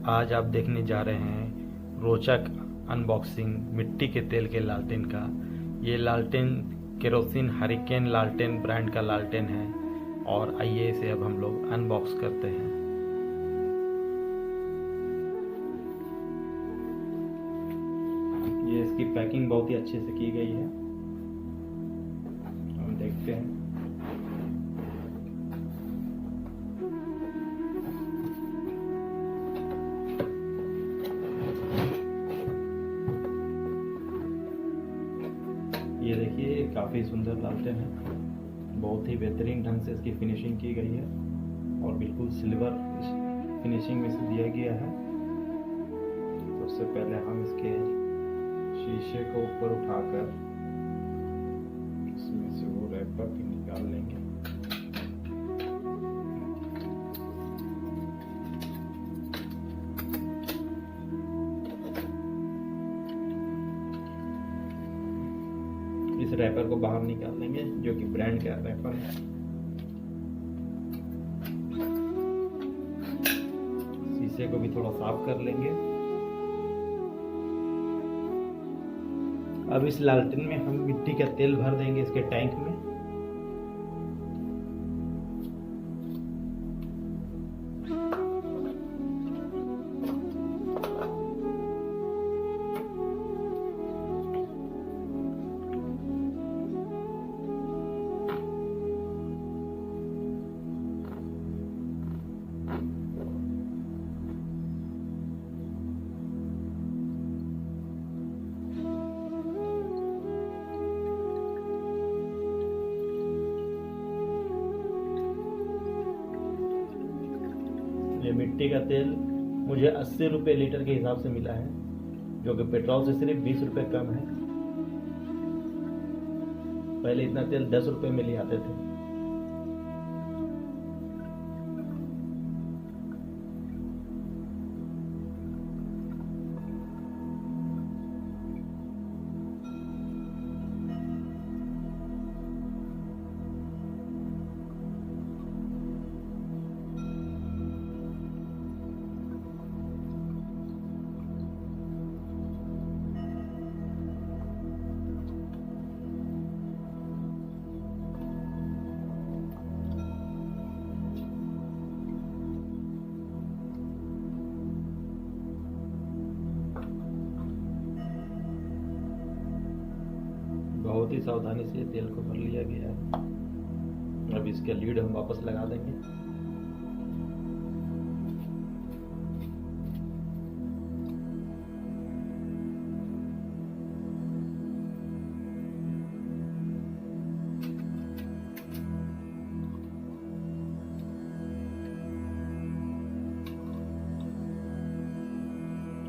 आज आप देखने जा रहे हैं रोचक अनबॉक्सिंग मिट्टी के तेल के लालटेन का। ये लालटेन केरोसिन हरिकेन लालटेन ब्रांड का लालटेन है और आइए इसे अब हम लोग अनबॉक्स करते हैं। ये इसकी पैकिंग बहुत ही अच्छे से की गई है, हम देखते हैं। ये देखिए काफ़ी सुंदर लालटेन है, बहुत ही बेहतरीन ढंग से इसकी फिनिशिंग की गई है और बिल्कुल सिल्वर फिनिशिंग में से दिया गया है। सबसे पहले हम इसके शीशे को ऊपर उठाकर इसमें से वो रैपर निकाल लेंगे। इस रैपर को बाहर निकाल लेंगे, जो कि ब्रांड का रैपर है। शीशे को भी थोड़ा साफ कर लेंगे। अब इस लालटेन में हम मिट्टी का तेल भर देंगे इसके टैंक में। ये मिट्टी का तेल मुझे 80 रुपये लीटर के हिसाब से मिला है, जो कि पेट्रोल से सिर्फ 20 रुपये कम है। पहले इतना तेल 10 रुपये में ले आते थे। बहुत ही सावधानी से तेल को भर लिया गया है। अब इसके लीड हम वापस लगा देंगे।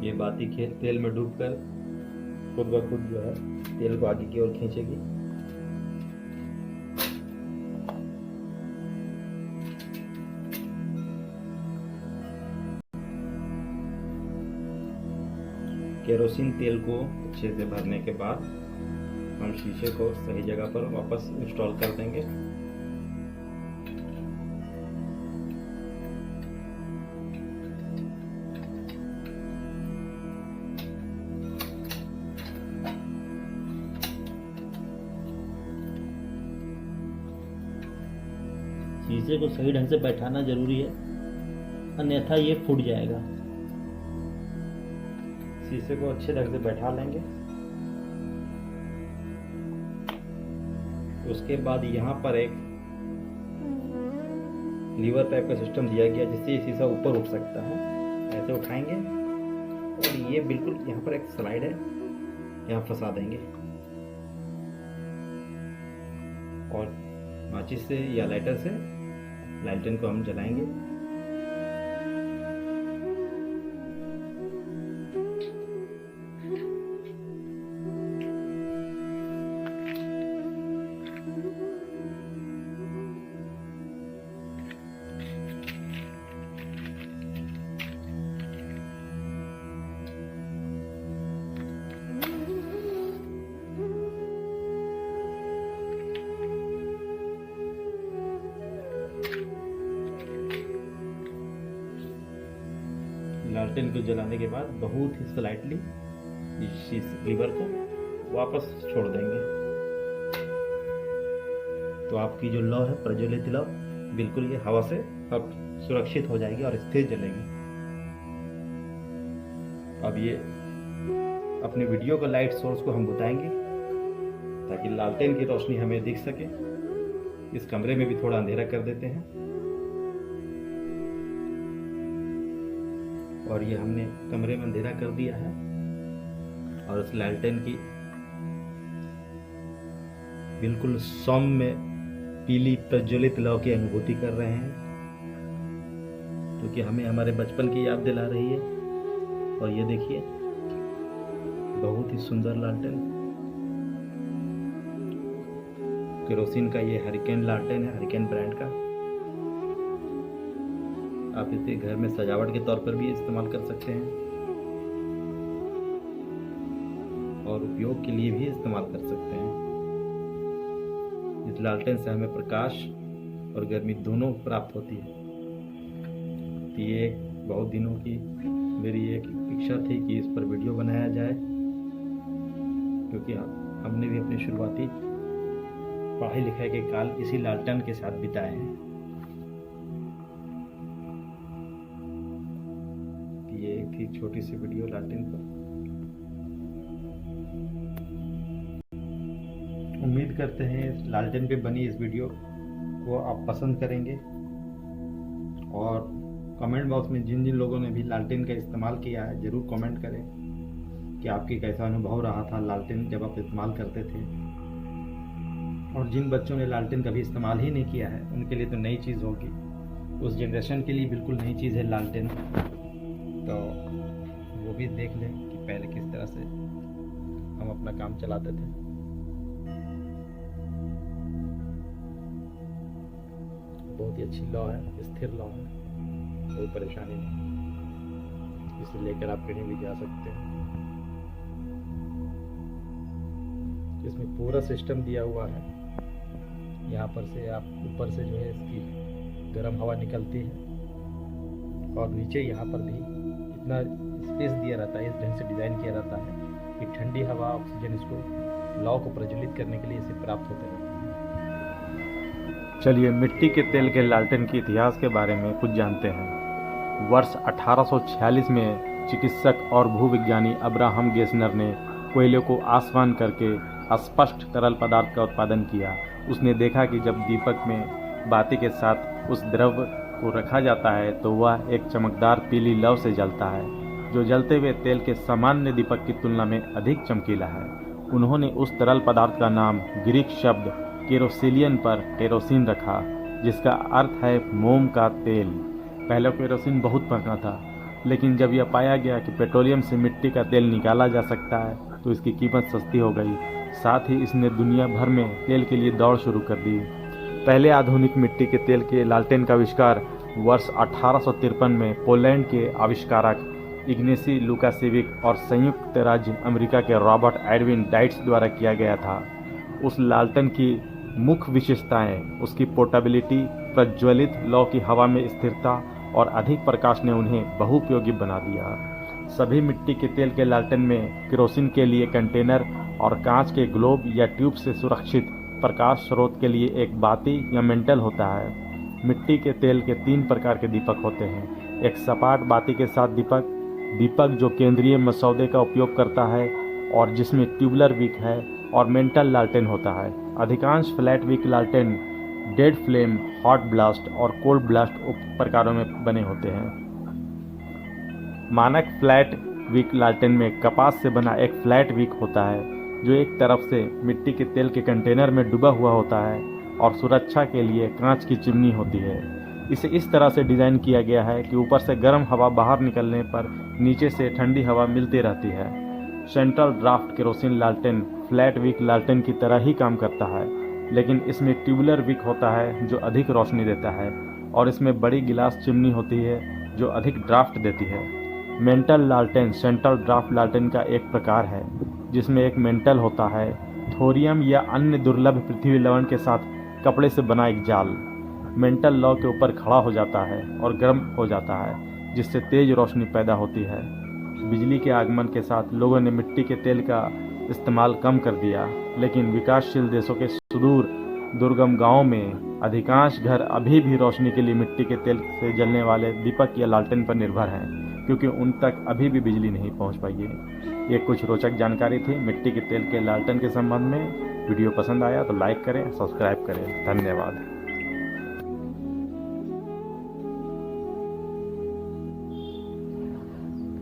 ये बाती खेल तेल में डूबकर खुद ब खुद जो है तेल को आगे की ओर खींचेगी। केरोसिन तेल को अच्छे से भरने के बाद हम शीशे को सही जगह पर वापस इंस्टॉल कर देंगे। शीशे को सही ढंग से बैठाना जरूरी है, अन्यथा ये फूट जाएगा। शीशे को अच्छे ढंग से बैठा लेंगे। उसके बाद यहाँ पर एक लीवर टाइप का सिस्टम दिया गया, जिससे ये शीशा ऊपर उठ सकता है। ऐसे उठाएंगे और ये बिल्कुल यहाँ पर एक स्लाइड है, यहाँ फंसा देंगे और माचिस से या लाइटर से लालटेन को हम जलाएंगे। लालटेन को जलाने के बाद बहुत ही स्लाइटली इस लीवर को वापस छोड़ देंगे, तो आपकी जो लौ है प्रज्वलित लौ बिल्कुल ये हवा से अब सुरक्षित हो जाएगी और स्थिर जलेगी। अब ये अपने वीडियो का लाइट सोर्स को हम बताएंगे ताकि लालटेन की रोशनी हमें दिख सके। इस कमरे में भी थोड़ा अंधेरा कर देते हैं और ये हमने कमरे में अंधेरा कर दिया है और इस लालटेन की बिल्कुल सौम्य पीली प्रज्वलित लौ की अनुभूति कर रहे हैं, क्योंकि हमें हमारे बचपन की याद दिला रही है। और ये देखिए बहुत ही सुंदर लालटेन, केरोसिन का ये हरिकेन लालटेन है, हरिकेन ब्रांड का। आप इसे घर में सजावट के तौर पर भी इस्तेमाल कर सकते हैं और उपयोग के लिए भी इस्तेमाल कर सकते हैं। इस लालटेन से हमें प्रकाश और गर्मी दोनों प्राप्त होती है। तो ये बहुत दिनों की मेरी एक इच्छा थी कि इस पर वीडियो बनाया जाए, क्योंकि हमने भी अपने शुरुआती पढ़ाई लिखाई के काल इसी लालटेन के साथ बिताए हैं। ये एक थी छोटी सी वीडियो लालटेन पर। उम्मीद करते हैं इस लालटेन पे बनी इस वीडियो को आप पसंद करेंगे और कमेंट बॉक्स में जिन जिन लोगों ने भी लालटेन का इस्तेमाल किया है ज़रूर कमेंट करें कि आपकी कैसा अनुभव रहा था लालटेन जब आप इस्तेमाल करते थे। और जिन बच्चों ने लालटेन कभी इस्तेमाल ही नहीं किया है उनके लिए तो नई चीज़ होगी, उस जनरेशन के लिए बिल्कुल नई चीज़ है लालटेन। तो वो भी देख लें कि पहले किस तरह से हम अपना काम चलाते थे। बहुत ही अच्छी लौ है, स्थिर लौ है, कोई परेशानी नहीं, इसे लेकर आप कहीं भी जा सकते हैं। इसमें पूरा सिस्टम दिया हुआ है, यहाँ पर से आप ऊपर से जो है इसकी गर्म हवा निकलती है और नीचे यहाँ पर भी इतना स्पेस दिया रहता है, इस ढंग से डिज़ाइन किया रहता है कि ठंडी हवा ऑक्सीजन इसको लौ को प्रज्वलित करने के लिए इसे प्राप्त होते रहते हैं। चलिए मिट्टी के तेल के लालटेन के इतिहास के बारे में कुछ जानते हैं। वर्ष 1846 में चिकित्सक और भूविज्ञानी अब्राहम गेसनर ने कोयले को आसमान करके अस्पष्ट तरल पदार्थ का उत्पादन किया। उसने देखा कि जब दीपक में बाती के साथ उस द्रव्य को रखा जाता है तो वह एक चमकदार पीली लौ से जलता है, जो जलते हुए तेल के सामान्य दीपक की तुलना में अधिक चमकीला है। उन्होंने उस तरल पदार्थ का नाम ग्रीक शब्द केरोसिलियन पर केरोसिन रखा, जिसका अर्थ है मोम का तेल। पहले केरोसिन बहुत महंगा था, लेकिन जब यह पाया गया कि पेट्रोलियम से मिट्टी का तेल निकाला जा सकता है तो इसकी कीमत सस्ती हो गई। साथ ही इसने दुनिया भर में तेल के लिए दौड़ शुरू कर दी। पहले आधुनिक मिट्टी के तेल के लालटेन का आविष्कार वर्ष 1853 में पोलैंड के आविष्कारक इग्नेसी लुकासेविक और संयुक्त राज्य अमेरिका के रॉबर्ट एडविन डाइट्स द्वारा किया गया था। उस लालटेन की मुख्य विशेषताएं उसकी पोर्टेबिलिटी, प्रज्वलित लौ की हवा में स्थिरता और अधिक प्रकाश ने उन्हें बहुउपयोगी बना दिया। सभी मिट्टी के तेल के लालटेन में केरोसिन के लिए कंटेनर और कांच के ग्लोब या ट्यूब से सुरक्षित प्रकाश स्रोत के लिए एक बाती या मेंटल होता है। मिट्टी के तेल के 3 प्रकार के दीपक होते हैं। एक सपाट बाती के साथ दीपक जो केंद्रीय मसौदे का उपयोग करता है और जिसमें ट्यूबुलर विक है, और मेंटल लालटेन होता है। अधिकांश फ्लैट विक लालटेन डेड फ्लेम, हॉट ब्लास्ट और कोल्ड ब्लास्ट उप प्रकारों में बने होते हैं। मानक फ्लैट विक लालटेन में कपास से बना एक फ्लैट विक होता है, जो एक तरफ से मिट्टी के तेल के कंटेनर में डूबा हुआ होता है और सुरक्षा के लिए कांच की चिमनी होती है। इसे इस तरह से डिज़ाइन किया गया है कि ऊपर से गर्म हवा बाहर निकलने पर नीचे से ठंडी हवा मिलती रहती है। सेंट्रल ड्राफ्ट केरोसिन लालटेन फ्लैट विक लालटेन की तरह ही काम करता है, लेकिन इसमें ट्यूबुलर विक होता है जो अधिक रोशनी देता है, और इसमें बड़ी गिलास चिमनी होती है जो अधिक ड्राफ्ट देती है। मेंटल लालटेन सेंट्रल ड्राफ्ट लालटेन का एक प्रकार है, जिसमें एक मेंटल होता है, थोरियम या अन्य दुर्लभ पृथ्वी लवण के साथ कपड़े से बना एक जाल। मेंटल लौ के ऊपर खड़ा हो जाता है और गर्म हो जाता है। जिससे तेज रोशनी पैदा होती है। बिजली के आगमन के साथ लोगों ने मिट्टी के तेल का इस्तेमाल कम कर दिया, लेकिन विकासशील देशों के सुदूर दुर्गम गांवों में अधिकांश घर अभी भी रोशनी के लिए मिट्टी के तेल से जलने वाले दीपक या लालटेन पर निर्भर हैं, क्योंकि उन तक अभी भी बिजली नहीं पहुंच पाई है। ये कुछ रोचक जानकारी थी मिट्टी के तेल के लालटेन के संबंध में। वीडियो पसंद आया तो लाइक करें, सब्सक्राइब करें। धन्यवाद।